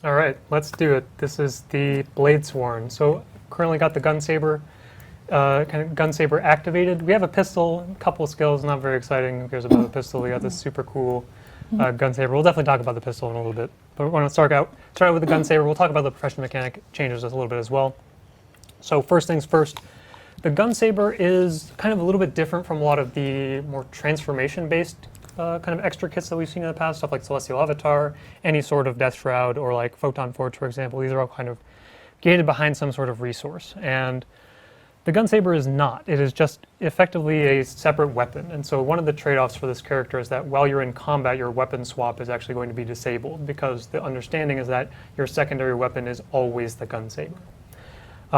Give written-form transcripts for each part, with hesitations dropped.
All right, let's do it. This is the Bladesworn. So currently got the Gunsaber, Gunsaber activated. We have a pistol, a couple of skills, not very exciting. Who cares about a pistol? We got this super cool Gunsaber. We'll definitely talk about the pistol in a little bit. But we're going to start out with the Gunsaber. We'll talk about the profession mechanic changes a little bit as well. So first things first, the Gunsaber is kind of a little bit different from a lot of the more transformation-based kind of extra kits that we've seen in the past, stuff like Celestial Avatar, any sort of Death Shroud, or like Photon Forge, for example. These are all kind of gated behind some sort of resource. And the Gunsaber is not. It is just effectively a separate weapon. And so one of the trade-offs for this character is that while you're in combat, your weapon swap is actually going to be disabled, because the understanding is that your secondary weapon is always the Gunsaber.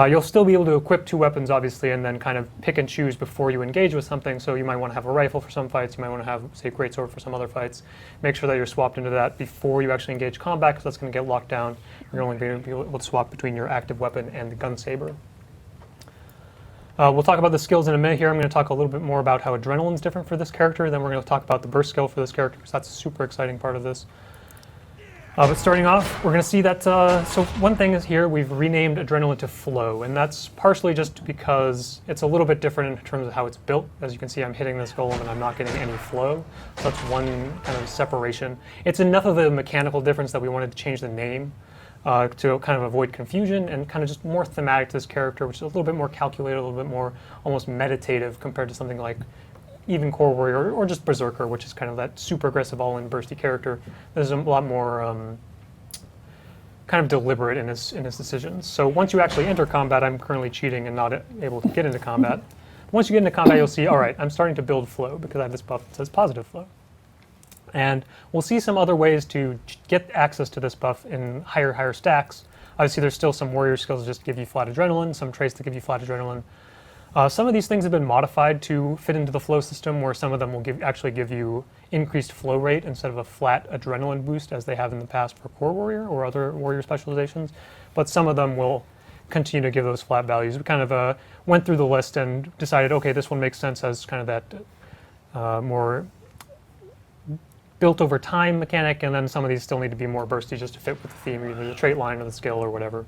You'll still be able to equip two weapons, obviously, and then kind of pick and choose before you engage with something. So you might want to have a rifle for some fights. You might want to have, say, greatsword for some other fights. Make sure that you're swapped into that before you actually engage combat, because that's going to get locked down. You're only going to be able to swap between your active weapon and the Gunsaber. We'll talk about the skills in a minute here. I'm going to talk a little bit more about how Adrenaline's different for this character. Then we're going to talk about the burst skill for this character, because that's a super exciting part of this. But starting off, we're going to see that, so one thing is here, we've renamed Adrenaline to Flow, and that's partially just because it's a little bit different in terms of how it's built. As you can see, I'm hitting this golem and I'm not getting any flow. So that's one kind of separation. It's enough of a mechanical difference that we wanted to change the name to kind of avoid confusion and kind of just more thematic to this character, which is a little bit more calculated, a little bit more almost meditative compared to something like even Core Warrior, or just Berserker, which is kind of that super aggressive, all-in bursty character. There's a lot more kind of deliberate in his decisions. So once you actually enter combat, I'm currently cheating and not able to get into combat. Once you get into combat, you'll see, all right, I'm starting to build flow because I have this buff that says positive flow. And we'll see some other ways to get access to this buff in higher stacks. Obviously, there's still some warrior skills that just give you flat adrenaline, some traits that give you flat adrenaline. Some of these things have been modified to fit into the flow system, where some of them will actually give you increased flow rate instead of a flat adrenaline boost as they have in the past for Core Warrior or other warrior specializations. But some of them will continue to give those flat values. We kind of went through the list and decided, okay, this one makes sense as kind of that more built over time mechanic, and then some of these still need to be more bursty just to fit with the theme, either the trait line or the skill or whatever.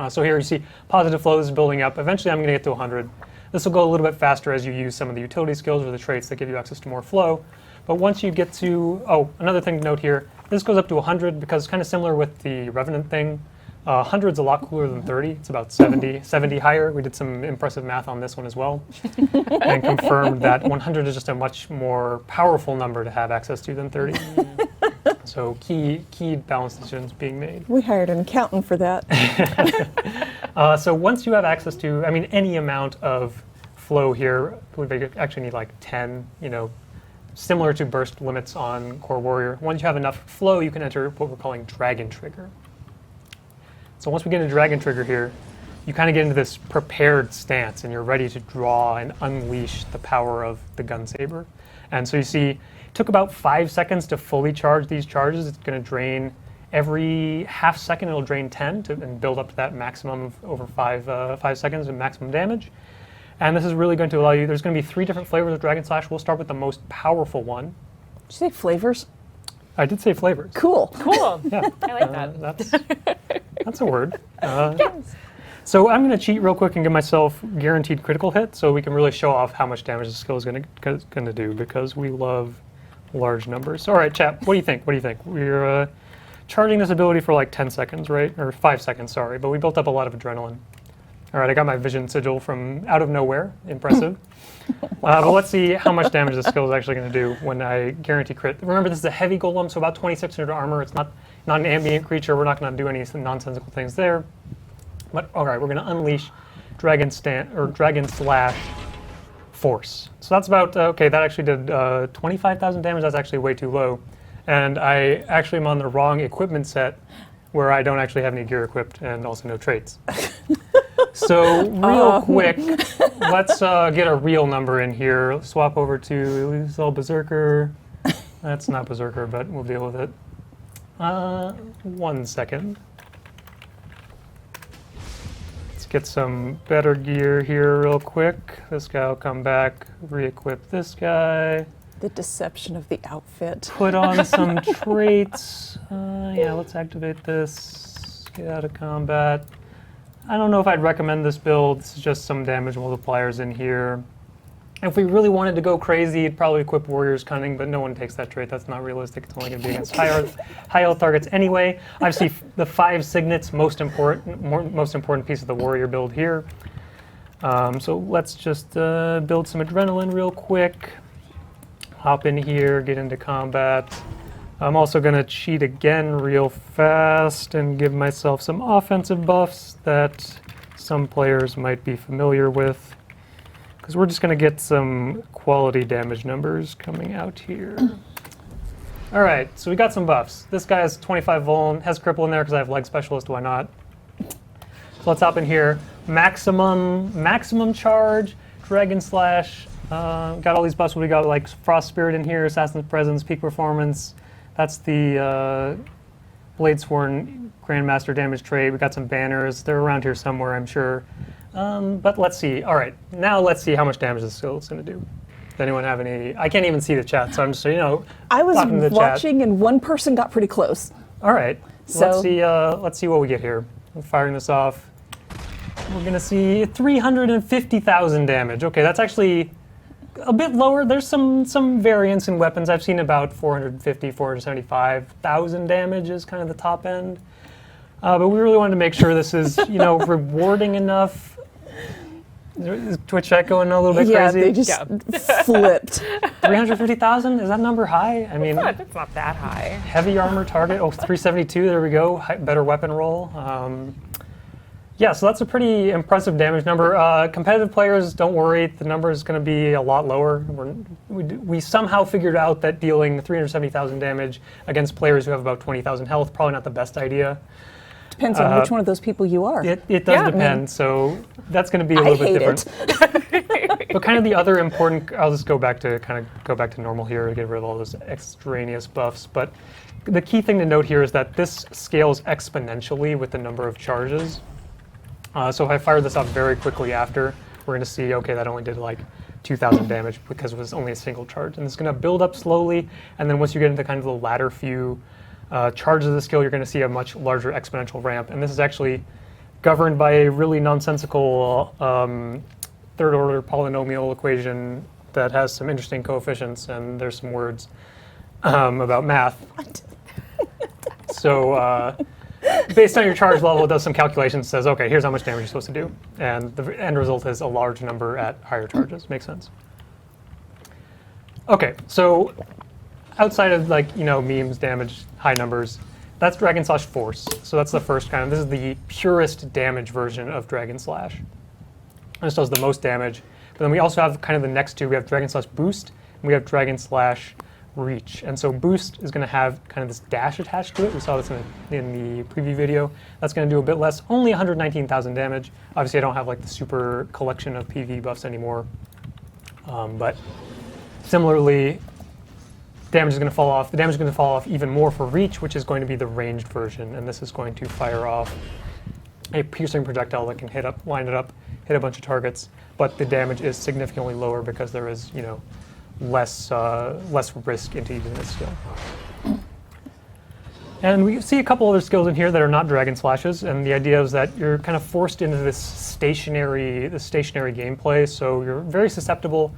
So here you see positive flow is building up. Eventually I'm going to get to 100. This will go a little bit faster as you use some of the utility skills or the traits that give you access to more flow. But once you get to, another thing to note here, this goes up to 100 because it's kind of similar with the Revenant thing. 100 is a lot cooler than 30. It's about 70 higher. We did some impressive math on this one as well and confirmed that 100 is just a much more powerful number to have access to than 30. So key balance decisions being made. We hired an accountant for that. So once you have access to, any amount of flow here, we actually need like 10, similar to burst limits on Core Warrior. Once you have enough flow, you can enter what we're calling Dragon Trigger. So once we get into Dragon Trigger here, you kind of get into this prepared stance and you're ready to draw and unleash the power of the Gunsaber. And so you see, it took about 5 seconds to fully charge these charges. It's going to drain every half second, it'll drain 10 and build up to that maximum of over 5 seconds of maximum damage. And this is really going to allow you, there's going to be 3 different flavors of Dragon Slash. We'll start with the most powerful one. Did you say flavors? I did say flavors. Cool. Cool. Yeah. I like that. That's a word. Yes. So I'm going to cheat real quick and give myself guaranteed critical hit so we can really show off how much damage this skill is going to do, because we love large numbers. All right, chat, what do you think? We're charging this ability for like 10 seconds, right? Or 5 seconds, sorry, but we built up a lot of adrenaline. All right, I got my vision sigil from out of nowhere. Impressive. But let's see how much damage this skill is actually going to do when I guarantee crit. Remember, this is a heavy golem, so about 2600 armor. It's not an ambient creature. We're not going to do any nonsensical things there. But all right, we're going to unleash Dragon Slash Force. So that's about, okay, that actually did 25,000 damage. That's actually way too low. And I actually am on the wrong equipment set where I don't actually have any gear equipped and also no traits. So real quick, let's get a real number in here. Swap over to Lethal Berserker. That's not Berserker, but we'll deal with it. 1 second. Let's get some better gear here real quick. This guy will come back, re-equip this guy. The deception of the outfit. put on some traits. Yeah, let's activate this. Get out of combat. I don't know if I'd recommend this build. This is just some damage multipliers in here. If we really wanted to go crazy, it'd probably equip Warrior's Cunning, but no one takes that trait. That's not realistic. It's only going to be against high health targets anyway. Obviously, the 5 signets, most important piece of the warrior build here. So let's just build some adrenaline real quick. Hop in here, get into combat. I'm also going to cheat again real fast and give myself some offensive buffs that some players might be familiar with. Because we're just going to get some quality damage numbers coming out here. All right, so we got some buffs. This guy has 25 vuln, has cripple in there because I have leg specialist, why not? So let's hop in here. Maximum charge, Dragon Slash. Got all these buffs. We got like Frost Spirit in here, Assassin's Presence, Peak Performance. That's the Bladesworn Grandmaster damage trait. We got some banners. They're around here somewhere, I'm sure. But let's see. All right, now let's see how much damage this skill is going to do. Does anyone have any? I can't even see the chat, so I'm just, I was talking to the watching, chat. and one person got pretty close. All right, So let's see what we get here. I'm firing this off. We're going to see 350,000 damage. Okay, that's actually a bit lower. There's some variance in weapons. I've seen about 450, 475,000 damage is kind of the top end. But we really wanted to make sure this is, rewarding enough. Is Twitch chat going a little bit yeah, crazy? they just flipped. 350,000? Is that number high? I mean, It's not that high. heavy armor target. Oh, 372. There we go. Better weapon roll. Yeah, so that's a pretty impressive damage number. Competitive players, don't worry. The number is going to be a lot lower. We somehow figured out that dealing 370,000 damage against players who have about 20,000 health, probably not the best idea. Depends on which one of those people you are. It does depend, so that's going to be a little bit different. But kind of the other important, I'll just go back to normal here to get rid of all those extraneous buffs. But the key thing to note here is that this scales exponentially with the number of charges. So if I fire this up very quickly after, we're going to see, okay, that only did like 2,000 damage because it was only a single charge. And it's going to build up slowly, and then once you get into kind of the latter few charges of the skill, you're going to see a much larger exponential ramp. And this is actually governed by a really nonsensical third-order polynomial equation that has some interesting coefficients, and there's some words about math. So based on your charge level, it does some calculations, says, okay, here's how much damage you're supposed to do. And the end result is a large number at higher charges. Makes sense. Okay, so outside of memes, damage, high numbers, that's Dragon Slash Force. So that's the first kind of, this is the purest damage version of Dragon Slash. This does the most damage. But then we also have kind of the next two. We have Dragon Slash Boost, and we have Dragon Slash Reach. And so Boost is going to have kind of this dash attached to it. We saw this in the preview video. That's going to do a bit less, only 119,000 damage. Obviously, I don't have the super collection of PV buffs anymore. But similarly, damage is going to fall off. The damage is going to fall off even more for Reach, which is going to be the ranged version. And this is going to fire off a piercing projectile that can line it up, hit a bunch of targets. But the damage is significantly lower because there is, less risk into using this skill. And we see a couple other skills in here that are not Dragon Slashes, and the idea is that you're kind of forced into this stationary gameplay, so you're very susceptible,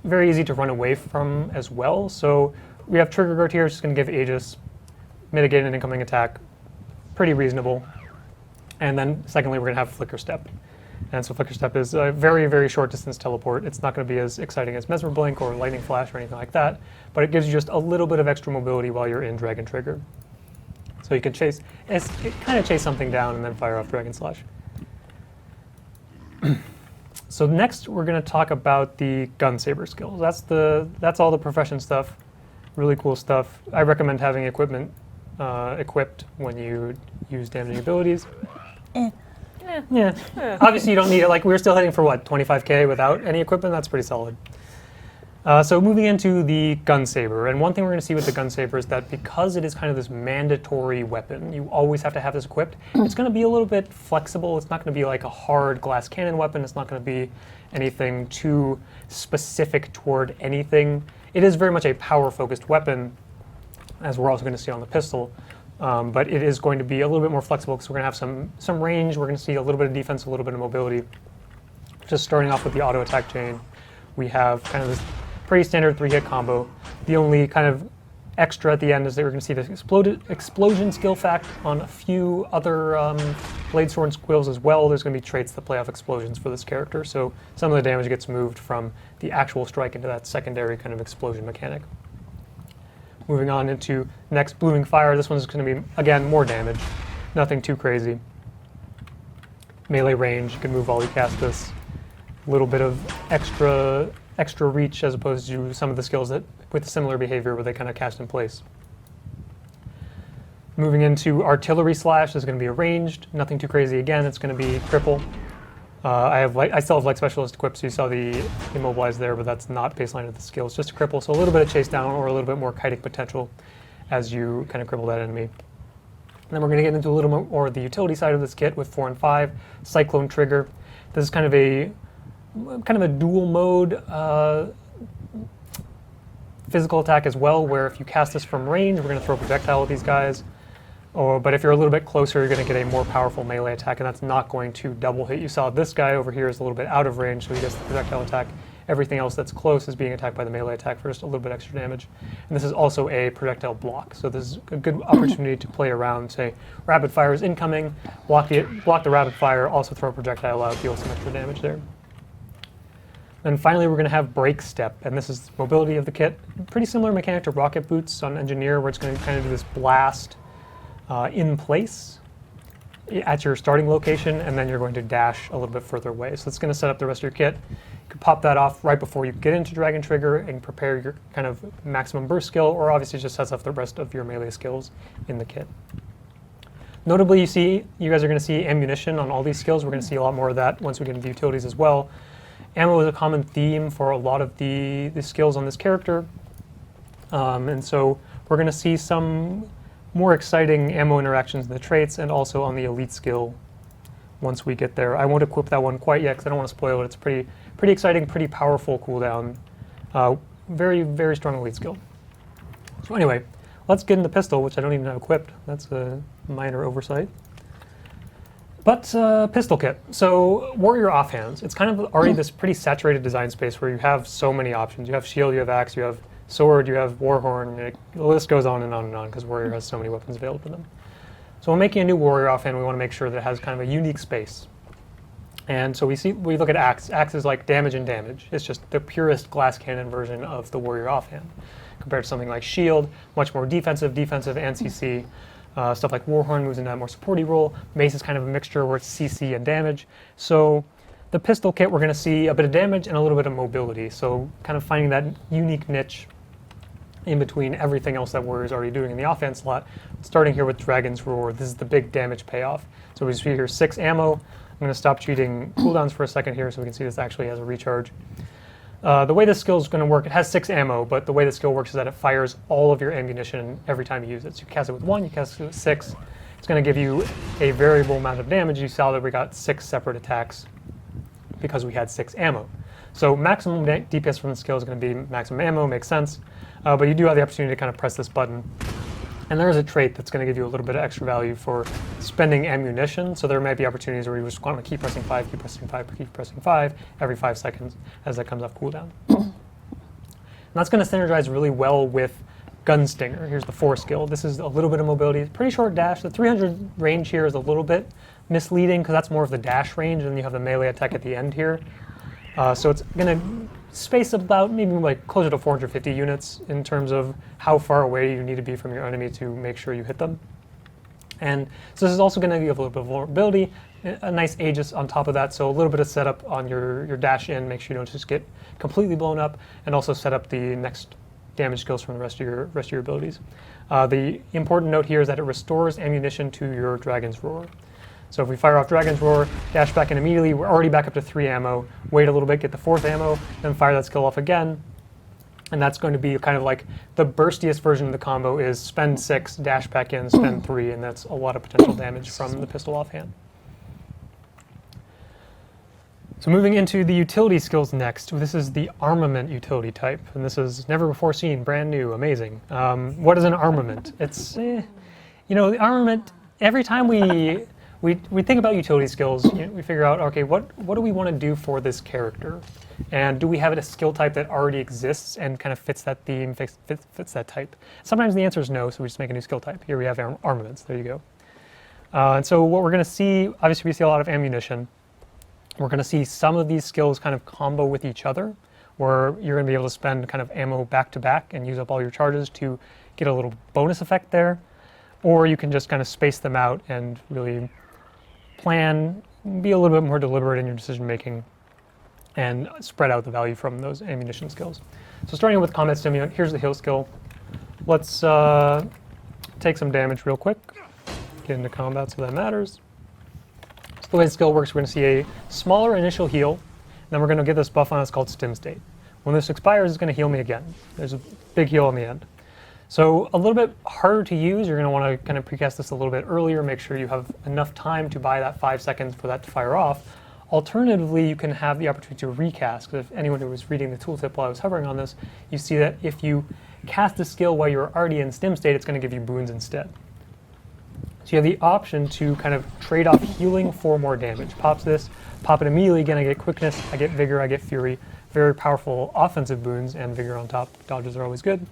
very easy to run away from as well. So we have Trigger Guard here, it's just going to give Aegis, mitigate an incoming attack, pretty reasonable. And then secondly, we're going to have Flicker Step. And so Flicker Step is a very, very short distance teleport. It's not going to be as exciting as Mesmer Blink or Lightning Flash or anything like that, but it gives you just a little bit of extra mobility while you're in Dragon Trigger. So you can chase something down and then fire off Dragon Slash. So next we're going to talk about the Gunsaber skills. That's all the profession stuff, really cool stuff. I recommend having equipment equipped when you use damaging abilities. Yeah. Obviously, you don't need it. We're still heading for what, 25k without any equipment? That's pretty solid. So moving into the Gunsaber, and one thing we're going to see with the Gunsaber is that because it is kind of this mandatory weapon, you always have to have this equipped. It's going to be a little bit flexible. It's not going to be like a hard glass cannon weapon. It's not going to be anything too specific toward anything. It is very much a power-focused weapon, as we're also going to see on the pistol, but it is going to be a little bit more flexible because we're going to have some range. We're going to see a little bit of defense, a little bit of mobility. Just starting off with the auto attack chain, we have kind of this pretty standard 3-hit combo. The only kind of extra at the end is that we're going to see the explosion skill fact on a few other Bladesworn skills as well. There's going to be traits that play off explosions for this character, so some of the damage gets moved from the actual strike into that secondary kind of explosion mechanic. Moving on into next, Blooming Fire. This one's going to be, again, more damage. Nothing too crazy. Melee range, you can move volley cast this. A little bit of extra reach as opposed to some of the skills that with similar behavior where they kind of cast in place. Moving into Artillery Slash is going to be a ranged, nothing too crazy again, it's going to be cripple. I still have Light Specialist equipped, so you saw the immobilize there, but that's not baseline of the skill, it's just a cripple, so a little bit of chase down or a little bit more kiting potential as you kind of cripple that enemy. And then we're going to get into a little more the utility side of this kit with 4 and 5, Cyclone Trigger. This is kind of a dual mode physical attack as well, where if you cast this from range, we're going to throw a projectile at these guys. But if you're a little bit closer, you're going to get a more powerful melee attack, and that's not going to double hit. You saw this guy over here is a little bit out of range, so he gets the projectile attack. Everything else that's close is being attacked by the melee attack for just a little bit extra damage. And this is also a projectile block, so this is a good opportunity to play around, say, rapid fire is incoming, block the rapid fire, also throw a projectile out, deal some extra damage there. And finally, we're going to have Break Step, and this is mobility of the kit. Pretty similar mechanic to Rocket Boots on Engineer, where it's going to kind of do this blast in place at your starting location, and then you're going to dash a little bit further away. So it's going to set up the rest of your kit. You can pop that off right before you get into Dragon Trigger and prepare your kind of maximum burst skill, or obviously just sets up the rest of your melee skills in the kit. Notably, you guys are going to see ammunition on all these skills. We're going to see a lot more of that once we get into the utilities as well. Ammo is a common theme for a lot of the skills on this character, and so we're going to see some more exciting ammo interactions in the traits and also on the elite skill once we get there. I won't equip that one quite yet because I don't want to spoil it. It's pretty exciting, pretty powerful cooldown, very, very strong elite skill. So anyway, let's get into pistol, which I don't even have equipped. That's a minor oversight. But pistol kit. So Warrior Offhands. It's kind of already this pretty saturated design space where you have so many options. You have shield, you have axe, you have sword, you have warhorn. The list goes on and on and on because Warrior has so many weapons available to them. So when making a new Warrior Offhand, we want to make sure that it has kind of a unique space. And so we look at axe. Axe is like damage and damage. It's just the purest glass cannon version of the Warrior Offhand. Compared to something like shield, much more defensive, and CC. Stuff like Warhorn moves into that more supporty role. Mace is kind of a mixture where it's CC and damage. So the pistol kit, we're going to see a bit of damage and a little bit of mobility. So kind of finding that unique niche in between everything else that Warrior's already doing in the offense slot. Starting here with Dragon's Roar, this is the big damage payoff. So we see here 6 ammo. I'm going to stop cheating cooldowns for a second here so we can see this actually has a recharge. The way this skill is going to work, it has 6 ammo, but the way the skill works is that it fires all of your ammunition every time you use it. So you cast it with 1, you cast it with 6. It's going to give you a variable amount of damage. You saw that we got 6 separate attacks because we had 6 ammo. So maximum DPS from the skill is going to be maximum ammo, makes sense. But you do have the opportunity to kind of press this button. And there is a trait that's going to give you a little bit of extra value for spending ammunition. So there might be opportunities where you just want to keep pressing 5, keep pressing 5, keep pressing 5 every 5 seconds as that comes off cooldown. And that's going to synergize really well with Gunstinger. Here's the 4 skill. This is a little bit of mobility. Pretty short dash. The 300 range here is a little bit misleading because that's more of the dash range, and then you have the melee attack at the end here. So it's going to space about maybe like closer to 450 units in terms of how far away you need to be from your enemy to make sure you hit them. And so this is also going to give a little bit of vulnerability, a nice Aegis on top of that, so a little bit of setup on your dash in, make sure you don't just get completely blown up, and also set up the next damage skills from the rest of your abilities. The important note here is that it restores ammunition to your Dragon's Roar. So if we fire off Dragon's Roar, dash back in immediately, we're already back up to 3 ammo, wait a little bit, get the 4th ammo, then fire that skill off again. And that's going to be kind of like the burstiest version of the combo is spend 6, dash back in, spend 3, and that's a lot of potential damage from the pistol offhand. So moving into the utility skills next, this is the armament utility type, and this is never before seen, brand new, amazing. What is an armament? It's, you know, the armament, every time we think about utility skills, you know, we figure out, okay, what do we want to do for this character? And do we have a skill type that already exists and kind of fits that theme, fits that type? Sometimes the answer is no, so we just make a new skill type. Here we have armaments, there you go. And so what we're going to see, obviously we see a lot of ammunition. We're going to see some of these skills kind of combo with each other, where you're going to be able to spend kind of ammo back to back and use up all your charges to get a little bonus effect there. Or you can just kind of space them out and really plan, be a little bit more deliberate in your decision making, and spread out the value from those ammunition skills. So starting with combat stimulant, here's the heal skill. Let's take some damage real quick. Get into combat so that matters. So the way the skill works, we're going to see a smaller initial heal, and then we're going to get this buff on us called Stim State. When this expires, it's going to heal me again. There's a big heal on the end. So a little bit harder to use. You're going to want to kind of precast this a little bit earlier, make sure you have enough time to buy that 5 seconds for that to fire off. Alternatively, you can have the opportunity to recast, because if anyone who was reading the tooltip while I was hovering on this, you see that if you cast a skill while you're already in Stim State, it's going to give you boons instead. So you have the option to kind of trade off healing for more damage. Pops this, pop it immediately, again I get quickness, I get vigor, I get fury. Very powerful offensive boons, and vigor on top. Dodges are always good.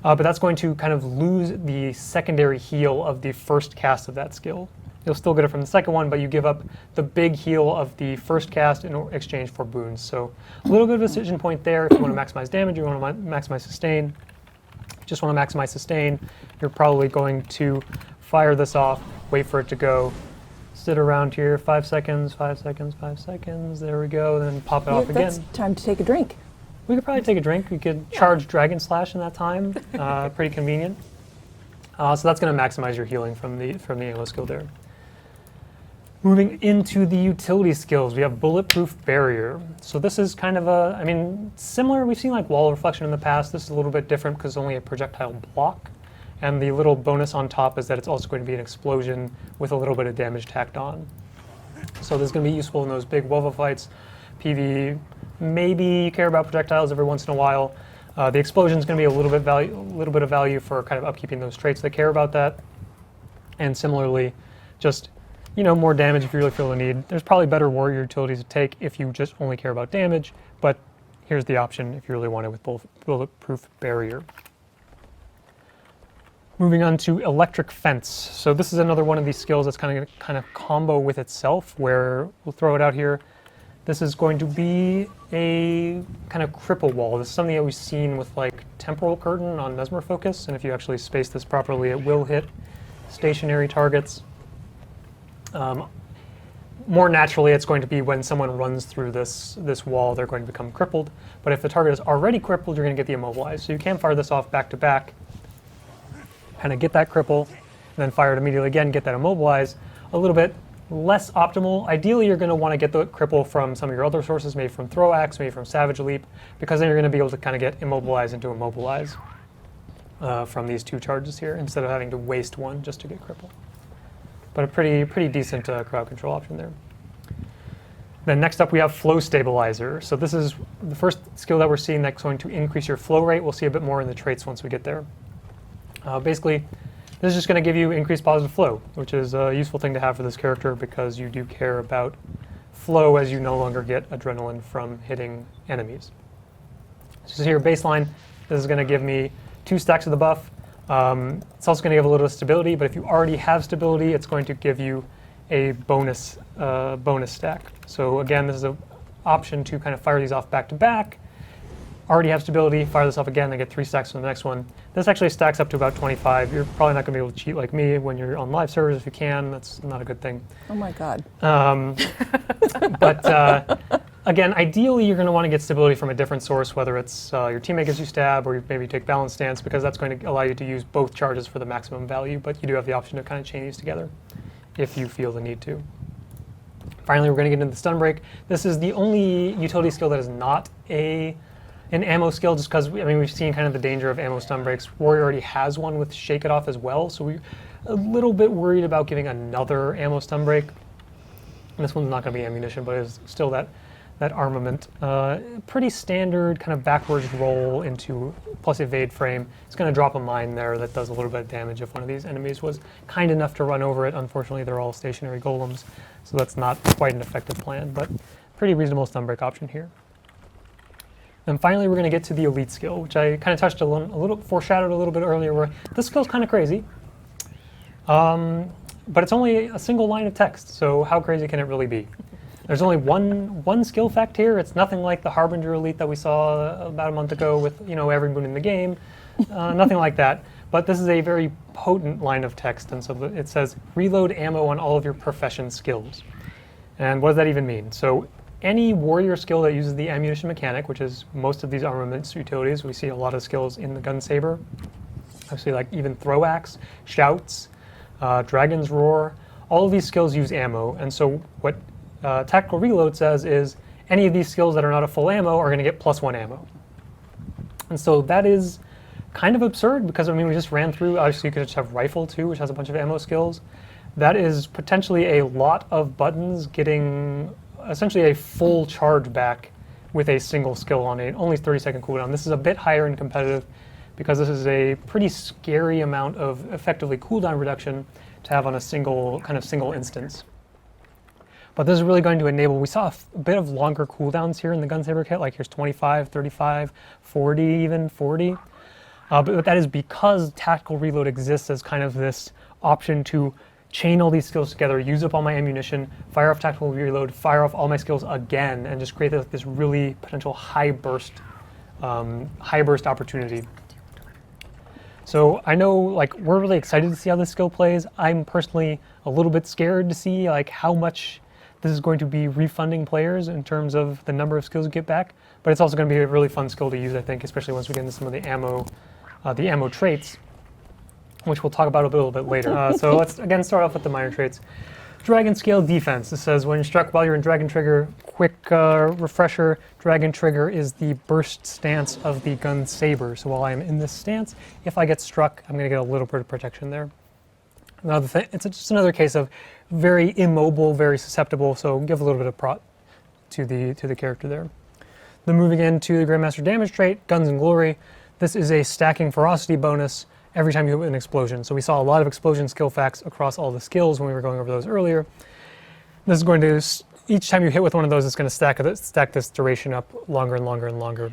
But that's going to kind of lose the secondary heal of the first cast of that skill. You'll still get it from the second one, but you give up the big heal of the first cast in exchange for boons. So a little bit of a decision point there. If you want to maximize damage, you want to maximize sustain. If you just want to maximize sustain, you're probably going to fire this off, wait for it to go, sit around here, 5 seconds, 5 seconds, 5 seconds, there we go, then pop it off again. That's time to take a drink. We could probably take a drink. We could charge Dragon Slash in that time. Pretty convenient. So that's going to maximize your healing from the ammo skill there. Moving into the utility skills, we have Bulletproof Barrier. So this is kind of a, I mean, similar. We've seen like wall reflection in the past. This is a little bit different because it's only a projectile block. And the little bonus on top is that it's also going to be an explosion with a little bit of damage tacked on. So this is going to be useful in those big WOVA fights, PvE. Maybe you care about projectiles every once in a while. The explosion is going to be a little bit of value for kind of upkeeping those traits that care about that. And similarly, just, you know, more damage if you really feel the need. There's probably better warrior utilities to take if you just only care about damage, but here's the option if you really want it with Bulletproof Barrier. Moving on to Electric Fence. So this is another one of these skills that's kind of combo with itself, where we'll throw it out here. This is going to be a kind of cripple wall. This is something that we've seen with like Temporal Curtain on Mesmer Focus, and if you actually space this properly, it will hit stationary targets. More naturally, it's going to be when someone runs through this wall, they're going to become crippled. But if the target is already crippled, you're going to get the immobilized. So you can fire this off back to back, kind of get that cripple, and then fire it immediately again, get that immobilized. A little bit less optimal. Ideally, you're going to want to get the cripple from some of your other sources, maybe from Throw Axe, maybe from Savage Leap, because then you're going to be able to kind of get immobilized into immobilize from these two charges here, instead of having to waste one just to get cripple. But a pretty decent crowd control option there. Then next up we have Flow Stabilizer. So this is the first skill that we're seeing that's going to increase your flow rate. We'll see a bit more in the traits once we get there. Basically, this is just going to give you increased positive flow, which is a useful thing to have for this character because you do care about flow as you no longer get adrenaline from hitting enemies. So here, baseline, this is going to give me 2 stacks of the buff. It's also going to give a little stability, but if you already have stability, it's going to give you a bonus stack. So again, this is an option to kind of fire these off back to back. Already have stability, fire this off again, then get 3 stacks from the next one. This actually stacks up to about 25. You're probably not going to be able to cheat like me when you're on live servers. If you can, that's not a good thing. Oh my God. But again, ideally you're going to want to get stability from a different source, whether it's your teammate gives you stab or you maybe take balance stance, because that's going to allow you to use both charges for the maximum value, but you do have the option to kind of chain these together if you feel the need to. Finally, we're going to get into the stun break. This is the only utility skill that is not an ammo skill, just because we've seen kind of the danger of ammo stun breaks. Warrior already has one with Shake It Off as well, so we're a little bit worried about giving another ammo stun break. And this one's not going to be ammunition, but it's still that that armament. Pretty standard kind of backwards roll into plus evade frame. It's going to drop a mine there that does a little bit of damage if one of these enemies was kind enough to run over it. Unfortunately, they're all stationary golems, so that's not quite an effective plan, but pretty reasonable stun break option here. And finally, we're going to get to the elite skill, which I kind of touched a little, foreshadowed a little bit earlier, where this skill's kind of crazy. But it's only a single line of text, so how crazy can it really be? There's only one skill fact here. It's nothing like the Harbinger Elite that we saw about a month ago with, you know, every moon in the game. Nothing like that. But this is a very potent line of text, and so it says, reload ammo on all of your profession skills. And what does that even mean? So any warrior skill that uses the ammunition mechanic, which is most of these armaments utilities, we see a lot of skills in the Gunsaber. Obviously, like even throw axe, shouts, Dragon's Roar, all of these skills use ammo, and so what Tactical Reload says is any of these skills that are not a full ammo are going to get +1 ammo. And so that is kind of absurd because, I mean, we just ran through, obviously you could just have Rifle too, which has a bunch of ammo skills. That is potentially a lot of buttons getting essentially a full charge back with a single skill on a only 30-second cooldown. This is a bit higher in competitive because this is a pretty scary amount of effectively cooldown reduction to have on a single instance. But this is really going to enable, we saw a bit of longer cooldowns here in the Gunsaber kit, like here's 25, 35, 40, even 40. But that is because Tactical Reload exists as kind of this option to chain all these skills together, use up all my ammunition, fire off Tactical Reload, fire off all my skills again, and just create this really potential high burst opportunity. So I know, like, we're really excited to see how this skill plays. I'm personally a little bit scared to see like how much this is going to be refunding players in terms of the number of skills you get back, but it's also going to be a really fun skill to use, I think, especially once we get into some of the ammo traits, which we'll talk about a little bit later. So let's again start off with the minor traits. Dragon Scale Defense. It says when you're struck while you're in Dragon Trigger, quick refresher, Dragon Trigger is the burst stance of the Gunsaber. So while I am in this stance, if I get struck, I'm going to get a little bit of protection there. Another thing, it's just another case of very immobile, very susceptible, so give a little bit of prot to the character there. Then moving into the Grandmaster Damage trait, Guns and Glory. This is a stacking ferocity bonus every time you hit with an explosion. So we saw a lot of explosion skill facts across all the skills when we were going over those earlier. This is going to, each time you hit with one of those, it's going to stack this duration up longer and longer and longer.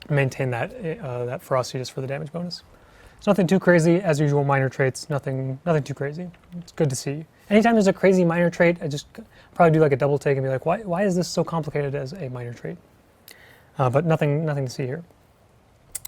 Maintain that ferocity just for the damage bonus. It's nothing too crazy, as usual, minor traits, nothing too crazy. It's good to see. Anytime there's a crazy minor trait, I just probably do like a double take and be like, why is this so complicated as a minor trait? But nothing to see here.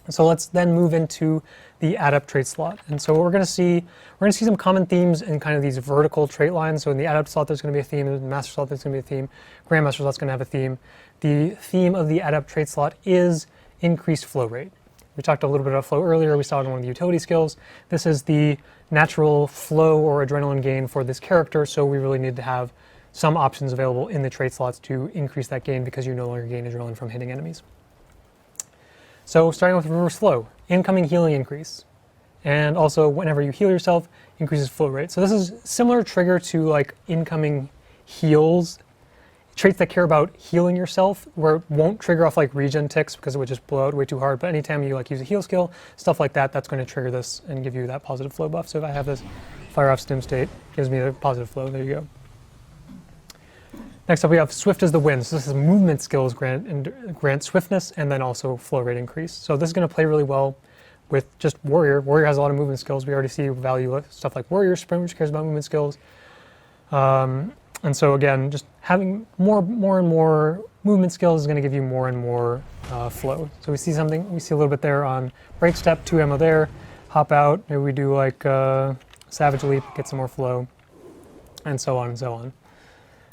So let's then move into the adept trait slot. And so what we're going to see some common themes in kind of these vertical trait lines. So in the adept slot, there's going to be a theme. In the master slot, there's going to be a theme. Grandmaster slot's going to have a theme. The theme of the adept trait slot is increased flow rate. We talked a little bit about flow earlier. We saw it in one of the utility skills. This is the natural flow or adrenaline gain for this character, so we really need to have some options available in the trait slots to increase that gain because you no longer gain adrenaline from hitting enemies. So starting with reverse flow, incoming healing increase. And also whenever you heal yourself, increases flow rate. So this is similar trigger to like incoming heals, traits that care about healing yourself, where it won't trigger off like regen ticks because it would just blow out way too hard. But anytime you like use a heal skill, stuff like that, that's going to trigger this and give you that positive flow buff. So if I have this fire off stim state, gives me the positive flow. There you go. Next up, we have Swift as the Wind. So this is movement skills grant swiftness and then also flow rate increase. So this is going to play really well with just Warrior. Warrior has a lot of movement skills. We already see value of stuff like Warrior Sprint, which cares about movement skills. And so again, just having more and more movement skills is going to give you more and more flow. So we see a little bit there on Break Step, 2 ammo there, hop out, maybe we do like Savage Leap, get some more flow, and so on and so on.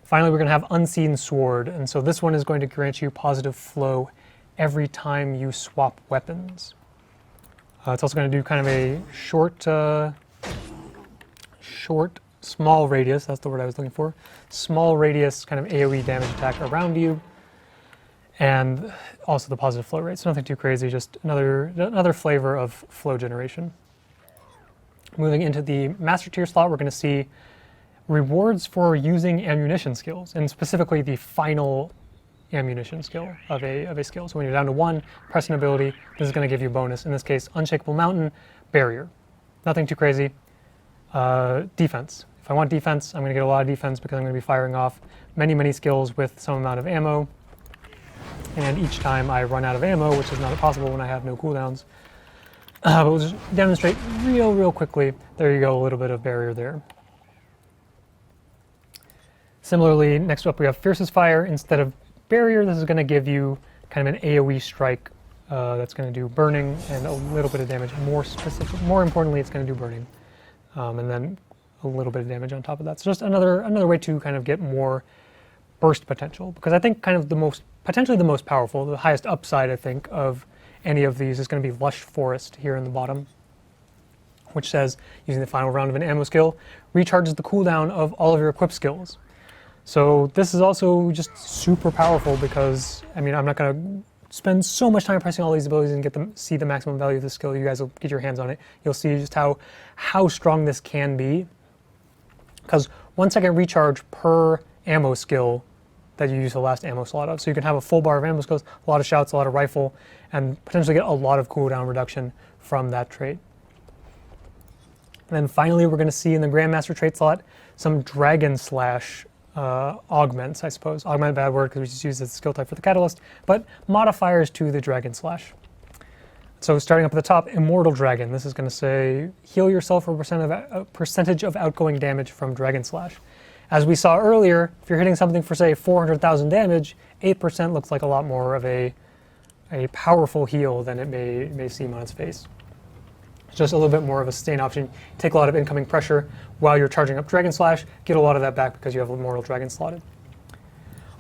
Finally, we're going to have Unseen Sword, and so this one is going to grant you positive flow every time you swap weapons. It's also going to do kind of a small radius, that's the word I was looking for, small radius kind of AoE damage attack around you, and also the positive flow rate. So nothing too crazy, just another flavor of flow generation. Moving into the master tier slot, we're going to see rewards for using ammunition skills, and specifically the final ammunition skill of a skill. So when you're down to 1, press an ability, this is going to give you a bonus. In this case, Unshakable Mountain, Barrier. Nothing too crazy. Defense. If I want defense, I'm going to get a lot of defense because I'm going to be firing off many skills with some amount of ammo. And each time I run out of ammo, which is not possible when I have no cooldowns, but we'll just demonstrate real quickly. There you go, a little bit of barrier there. Similarly, next up we have Fiercest Fire. Instead of barrier, this is going to give you kind of an AoE strike that's going to do burning and a little bit of damage. More importantly, it's going to do burning, and then a little bit of damage on top of that. So just another way to kind of get more burst potential, because I think kind of potentially the most powerful, the highest upside I think of any of these is going to be Lush Forest here in the bottom, which says using the final round of an ammo skill recharges the cooldown of all of your equip skills. So this is also just super powerful because, I mean, I'm not going to spend so much time pressing all these abilities and see the maximum value of the skill. You guys will get your hands on it. You'll see just how strong this can be, because 1 second recharge per ammo skill that you use the last ammo slot of. So you can have a full bar of ammo skills, a lot of shouts, a lot of rifle, and potentially get a lot of cooldown reduction from that trait. And then finally, we're going to see in the Grandmaster trait slot some Dragon Slash augments, I suppose. Augment, bad word because we just use the skill type for the catalyst, but modifiers to the Dragon Slash. So starting up at the top, Immortal Dragon. This is going to say heal yourself for a percentage of outgoing damage from Dragon Slash. As we saw earlier, if you're hitting something for, say, 400,000 damage, 8% looks like a lot more of a powerful heal than it may seem on its face. It's just a little bit more of a sustain option. Take a lot of incoming pressure while you're charging up Dragon Slash, get a lot of that back because you have Immortal Dragon slotted.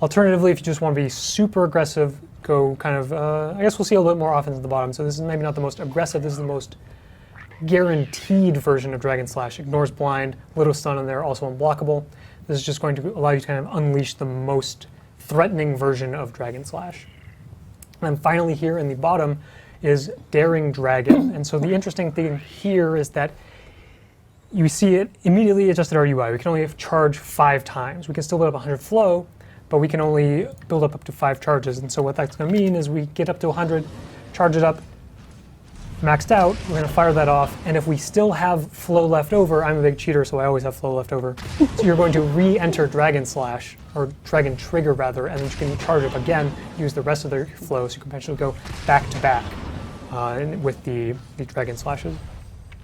Alternatively, if you just want to be super aggressive, go kind of, I guess we'll see a little bit more offense at the bottom. So this is maybe not the most aggressive, this is the most guaranteed version of Dragon Slash. Ignores blind, little stun in there, also unblockable. This is just going to allow you to kind of unleash the most threatening version of Dragon Slash. And then finally here in the bottom is Daring Dragon. And so the interesting thing here is that you see it immediately adjusted our UI. We can only charge 5 times. We can still build up 100 flow, but we can only build up to 5 charges. And so what that's going to mean is we get up to 100, charge it up, maxed out, we're going to fire that off, and if we still have flow left over, I'm a big cheater, so I always have flow left over, so you're going to re-enter Dragon Slash, or Dragon Trigger rather, and then you can charge up again, use the rest of the flow, so you can potentially go back to back with the Dragon Slashes.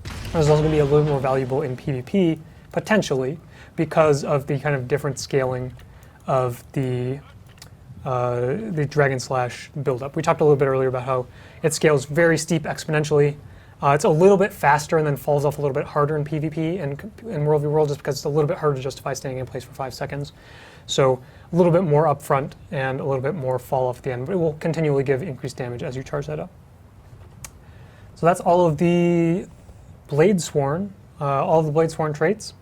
This is also going to be a little more valuable in PvP, potentially, because of the kind of different scaling of the Dragon Slash build-up. We talked a little bit earlier about how it scales very steep exponentially. It's a little bit faster and then falls off a little bit harder in PvP and in World v. World just because it's a little bit harder to justify staying in place for 5 seconds. So a little bit more upfront and a little bit more fall off at the end, but it will continually give increased damage as you charge that up. So that's all of the Bladesworn, all of the Bladesworn traits.